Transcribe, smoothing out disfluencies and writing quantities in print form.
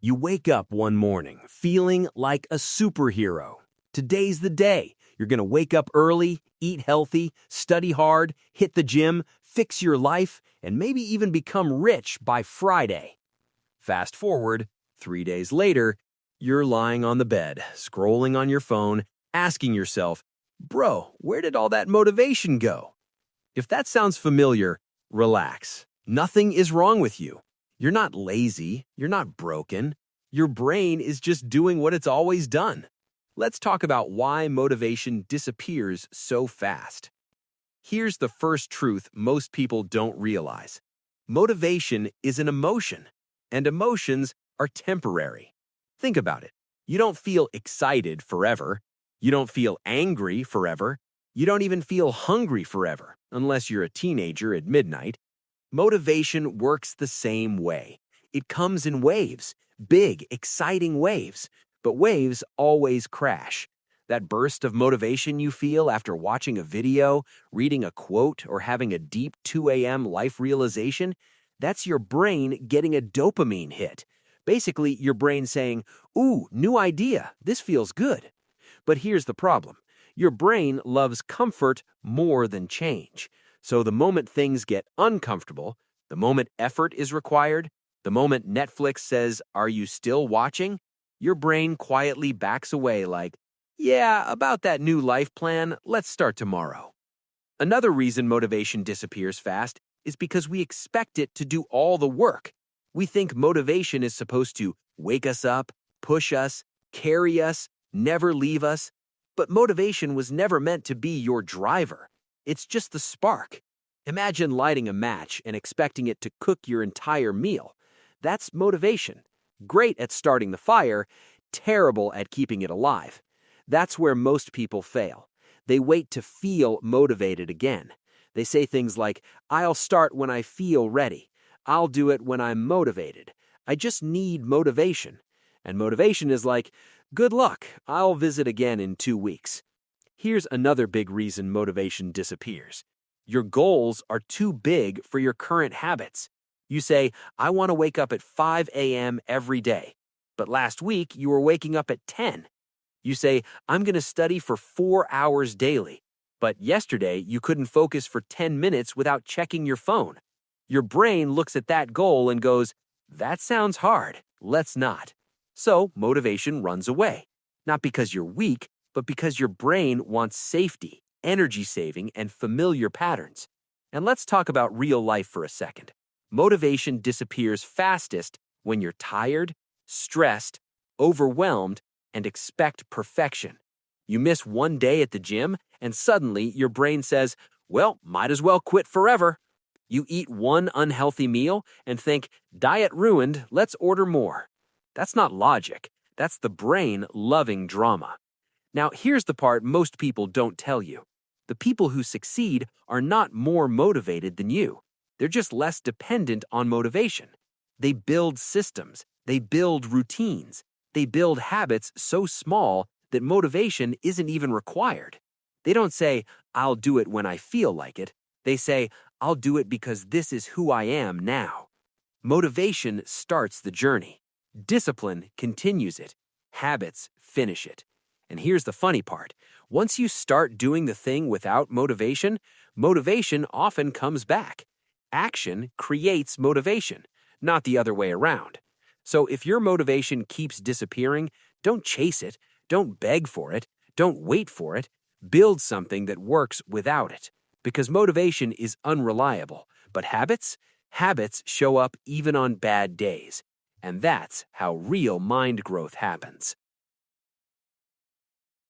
You wake up one morning feeling like a superhero. Today's the day. You're going to wake up early, eat healthy, study hard, hit the gym, fix your life, and maybe even become rich by Friday. Fast forward, 3 days later, you're lying on the bed, scrolling on your phone, asking yourself, "Bro, where did all that motivation go?" If that sounds familiar, relax. Nothing is wrong with you. You're not lazy. You're not broken. Your brain is just doing what it's always done. Let's talk about why motivation disappears so fast. Here's the first truth most people don't realize. Motivation is an emotion, and emotions are temporary. Think about it. You don't feel excited forever. You don't feel angry forever. You don't even feel hungry forever, unless you're a teenager at midnight. Motivation works the same way. It comes in waves, big, exciting waves, but waves always crash. That burst of motivation you feel after watching a video, reading a quote, or having a deep 2 a.m. life realization, that's your brain getting a dopamine hit. Basically, your brain saying, "Ooh, new idea, this feels good." But here's the problem. Your brain loves comfort more than change. So the moment things get uncomfortable, the moment effort is required, the moment Netflix says, "Are you still watching?" your brain quietly backs away like, "Yeah, about that new life plan, let's start tomorrow." Another reason motivation disappears fast is because we expect it to do all the work. We think motivation is supposed to wake us up, push us, carry us, never leave us. But motivation was never meant to be your driver. It's just the spark. Imagine lighting a match and expecting it to cook your entire meal. That's motivation. Great at starting the fire, terrible at keeping it alive. That's where most people fail. They wait to feel motivated again. They say things like, "I'll start when I feel ready. I'll do it when I'm motivated. I just need motivation." And motivation is like, "Good luck, I'll visit again in 2 weeks." Here's another big reason motivation disappears. Your goals are too big for your current habits. You say, "I want to wake up at 5 a.m. every day." But last week, you were waking up at 10. You say, "I'm going to study for 4 hours daily." But yesterday, you couldn't focus for 10 minutes without checking your phone. Your brain looks at that goal and goes, "That sounds hard. Let's not." So motivation runs away. Not because you're weak, but because your brain wants safety, energy saving, and familiar patterns. And let's talk about real life for a second. Motivation disappears fastest when you're tired, stressed, overwhelmed, and expect perfection. You miss one day at the gym, and suddenly your brain says, "Well, might as well quit forever." You eat one unhealthy meal and think, "Diet ruined, let's order more." That's not logic. That's the brain loving drama. Now, here's the part most people don't tell you. The people who succeed are not more motivated than you. They're just less dependent on motivation. They build systems. They build routines. They build habits so small that motivation isn't even required. They don't say, "I'll do it when I feel like it." They say, "I'll do it because this is who I am now." Motivation starts the journey. Discipline continues it. Habits finish it. And here's the funny part. Once you start doing the thing without motivation, motivation often comes back. Action creates motivation, not the other way around. So if your motivation keeps disappearing, don't chase it, don't beg for it, don't wait for it. Build something that works without it. Because motivation is unreliable, but habits show up even on bad days. And that's how real mind growth happens.